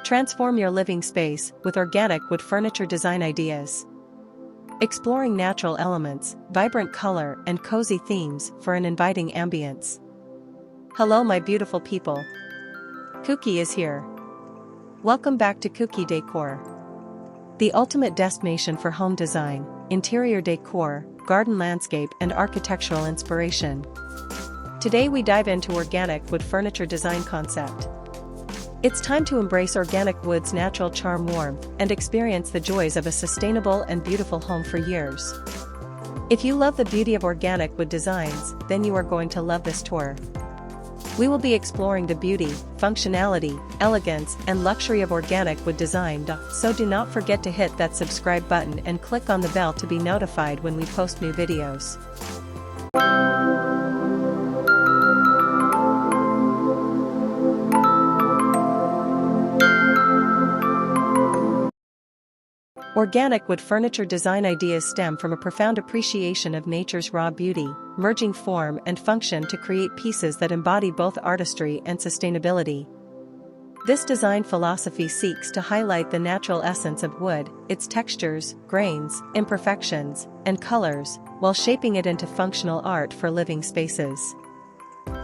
Transform your living space with organic wood furniture design ideas. Exploring natural elements, vibrant color, and cozy themes for an inviting ambience. Hello, my beautiful people. Kuki is here. Welcome back to Kuki Décor, the ultimate destination for home design, interior decor, garden landscape, and architectural inspiration. Today we dive into organic wood furniture design concept. It's time to embrace organic wood's natural charm, warmth, and experience the joys of a sustainable and beautiful home for years. If you love the beauty of organic wood designs, then you are going to love this tour. We will be exploring the beauty, functionality, elegance, and luxury of organic wood design, so do not forget to hit that subscribe button and click on the bell to be notified when we post new videos. Organic wood furniture design ideas stem from a profound appreciation of nature's raw beauty, merging form and function to create pieces that embody both artistry and sustainability. This design philosophy seeks to highlight the natural essence of wood, its textures, grains, imperfections, and colors, while shaping it into functional art for living spaces.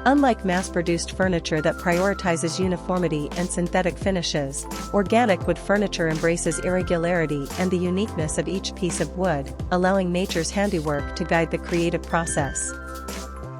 Unlike mass-produced furniture that prioritizes uniformity and synthetic finishes, organic wood furniture embraces irregularity and the uniqueness of each piece of wood, allowing nature's handiwork to guide the creative process.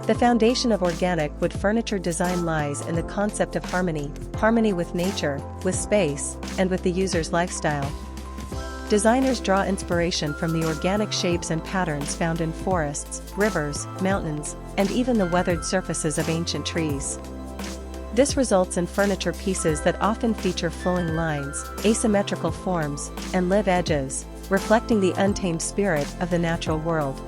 The foundation of organic wood furniture design lies in the concept of harmony with nature, with space, and with the user's lifestyle. Designers draw inspiration from the organic shapes and patterns found in forests, rivers, mountains, and even the weathered surfaces of ancient trees. This results in furniture pieces that often feature flowing lines, asymmetrical forms, and live edges, reflecting the untamed spirit of the natural world.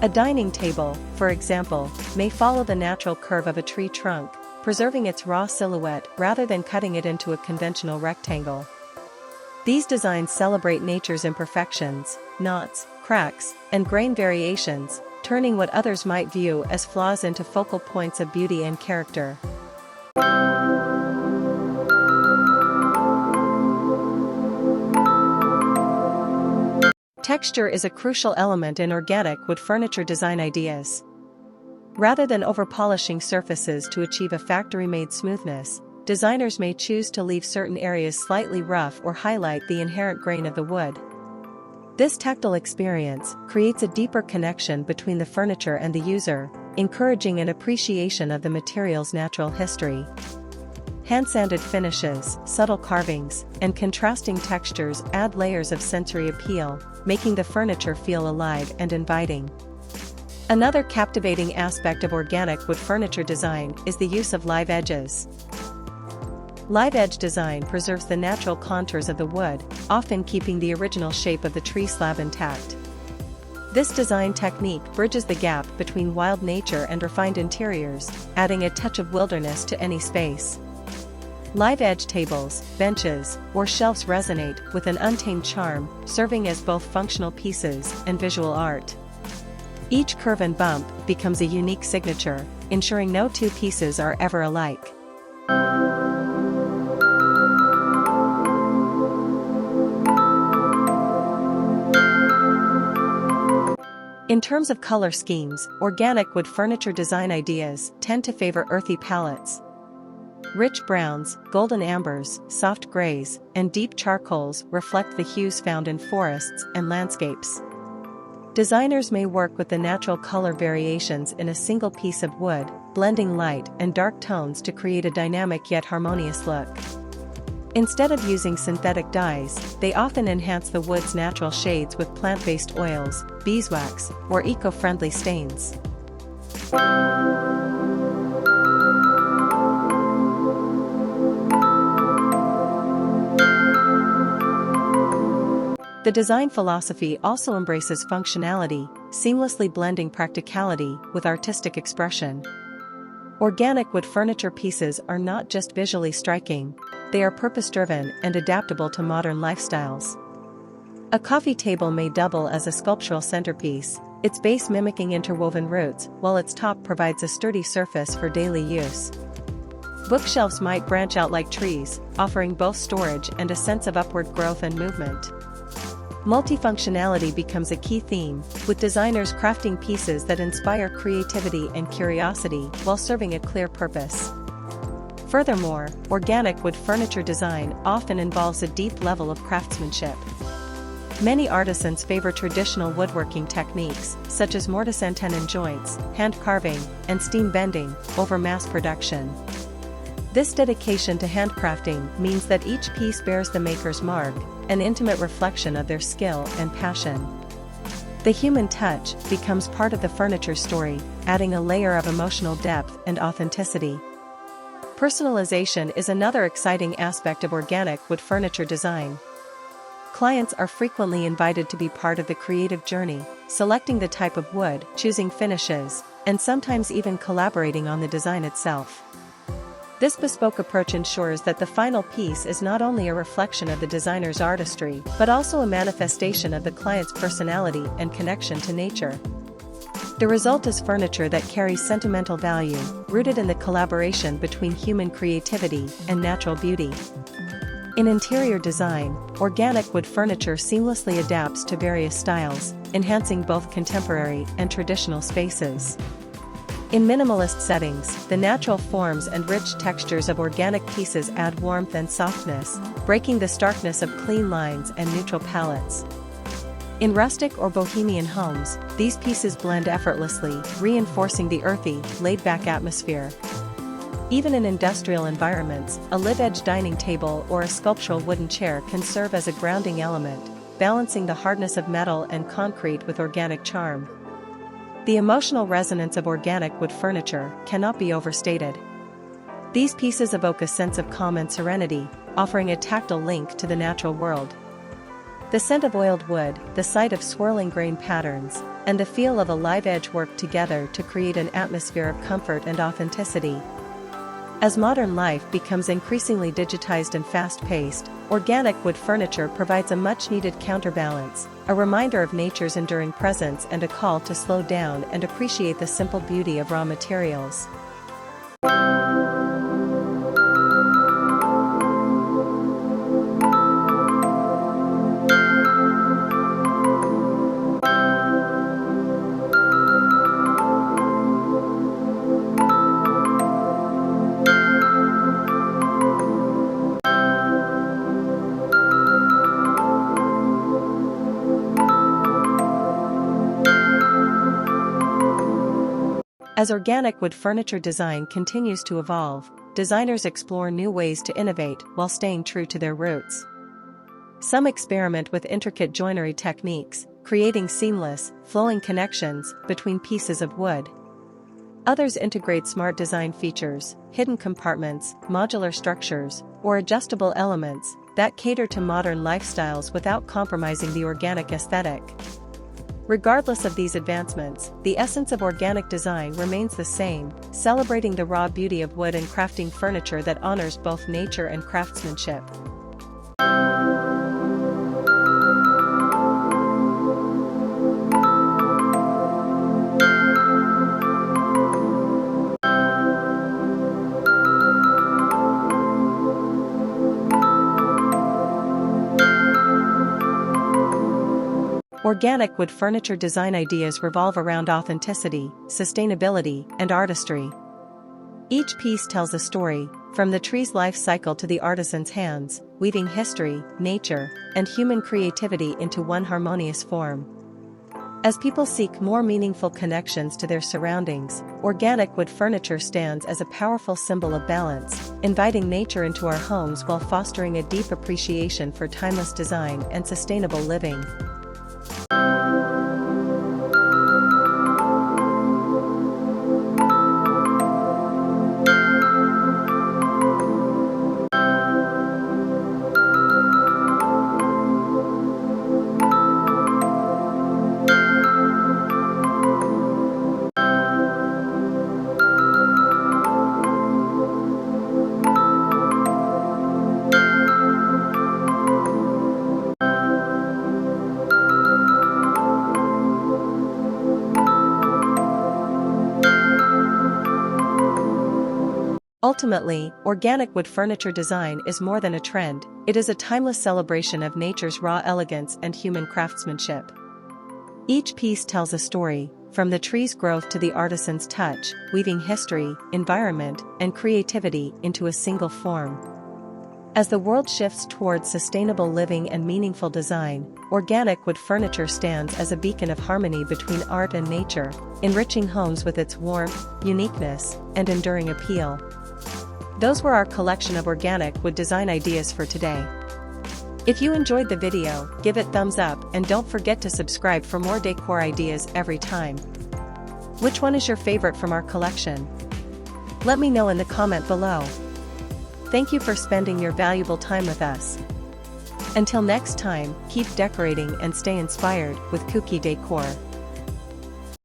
A dining table, for example, may follow the natural curve of a tree trunk, preserving its raw silhouette rather than cutting it into a conventional rectangle. These designs celebrate nature's imperfections, knots, cracks, and grain variations, turning what others might view as flaws into focal points of beauty and character. Texture is a crucial element in organic wood furniture design ideas. Rather than over-polishing surfaces to achieve a factory-made smoothness, designers may choose to leave certain areas slightly rough or highlight the inherent grain of the wood. This tactile experience creates a deeper connection between the furniture and the user, encouraging an appreciation of the material's natural history. Hand-sanded finishes, subtle carvings, and contrasting textures add layers of sensory appeal, making the furniture feel alive and inviting. Another captivating aspect of organic wood furniture design is the use of live edges. Live edge design preserves the natural contours of the wood, often keeping the original shape of the tree slab intact. This design technique bridges the gap between wild nature and refined interiors, adding a touch of wilderness to any space. Live edge tables, benches, or shelves resonate with an untamed charm, serving as both functional pieces and visual art. Each curve and bump becomes a unique signature, ensuring no two pieces are ever alike. In terms of color schemes, organic wood furniture design ideas tend to favor earthy palettes. Rich browns, golden ambers, soft grays, and deep charcoals reflect the hues found in forests and landscapes. Designers may work with the natural color variations in a single piece of wood, blending light and dark tones to create a dynamic yet harmonious look. Instead of using synthetic dyes, they often enhance the wood's natural shades with plant-based oils, beeswax, or eco-friendly stains. The design philosophy also embraces functionality, seamlessly blending practicality with artistic expression. Organic wood furniture pieces are not just visually striking, they are purpose-driven and adaptable to modern lifestyles. A coffee table may double as a sculptural centerpiece, its base mimicking interwoven roots, while its top provides a sturdy surface for daily use. Bookshelves might branch out like trees, offering both storage and a sense of upward growth and movement. Multifunctionality becomes a key theme, with designers crafting pieces that inspire creativity and curiosity while serving a clear purpose. Furthermore, organic wood furniture design often involves a deep level of craftsmanship. Many artisans favor traditional woodworking techniques, such as mortise and tenon joints, hand carving, and steam bending, over mass production. This dedication to handcrafting means that each piece bears the maker's mark, an intimate reflection of their skill and passion. The human touch becomes part of the furniture story, adding a layer of emotional depth and authenticity. Personalization is another exciting aspect of organic wood furniture design. Clients are frequently invited to be part of the creative journey, selecting the type of wood, choosing finishes, and sometimes even collaborating on the design itself. This bespoke approach ensures that the final piece is not only a reflection of the designer's artistry, but also a manifestation of the client's personality and connection to nature. The result is furniture that carries sentimental value, rooted in the collaboration between human creativity and natural beauty. In interior design, organic wood furniture seamlessly adapts to various styles, enhancing both contemporary and traditional spaces. In minimalist settings, the natural forms and rich textures of organic pieces add warmth and softness, breaking the starkness of clean lines and neutral palettes. In rustic or bohemian homes, these pieces blend effortlessly, reinforcing the earthy, laid-back atmosphere. Even in industrial environments, a live-edge dining table or a sculptural wooden chair can serve as a grounding element, balancing the hardness of metal and concrete with organic charm. The emotional resonance of organic wood furniture cannot be overstated. These pieces evoke a sense of calm and serenity, offering a tactile link to the natural world. The scent of oiled wood, the sight of swirling grain patterns, and the feel of a live edge work together to create an atmosphere of comfort and authenticity. As modern life becomes increasingly digitized and fast-paced, organic wood furniture provides a much-needed counterbalance, a reminder of nature's enduring presence and a call to slow down and appreciate the simple beauty of raw materials. As organic wood furniture design continues to evolve, designers explore new ways to innovate while staying true to their roots. Some experiment with intricate joinery techniques, creating seamless, flowing connections between pieces of wood. Others integrate smart design features, hidden compartments, modular structures, or adjustable elements that cater to modern lifestyles without compromising the organic aesthetic. Regardless of these advancements, the essence of organic design remains the same, celebrating the raw beauty of wood and crafting furniture that honors both nature and craftsmanship. Organic wood furniture design ideas revolve around authenticity, sustainability, and artistry. Each piece tells a story, from the tree's life cycle to the artisan's hands, weaving history, nature, and human creativity into one harmonious form. As people seek more meaningful connections to their surroundings, organic wood furniture stands as a powerful symbol of balance, inviting nature into our homes while fostering a deep appreciation for timeless design and sustainable living. Ultimately, organic wood furniture design is more than a trend, it is a timeless celebration of nature's raw elegance and human craftsmanship. Each piece tells a story, from the tree's growth to the artisan's touch, weaving history, environment, and creativity into a single form. As the world shifts towards sustainable living and meaningful design, organic wood furniture stands as a beacon of harmony between art and nature, enriching homes with its warmth, uniqueness, and enduring appeal. Those were our collection of organic wood design ideas for today. If you enjoyed the video, give it thumbs up and don't forget to subscribe for more decor ideas every time. Which one is your favorite from our collection? Let me know in the comment below. Thank you for spending your valuable time with us. Until next time, keep decorating and stay inspired with Kuki Décor.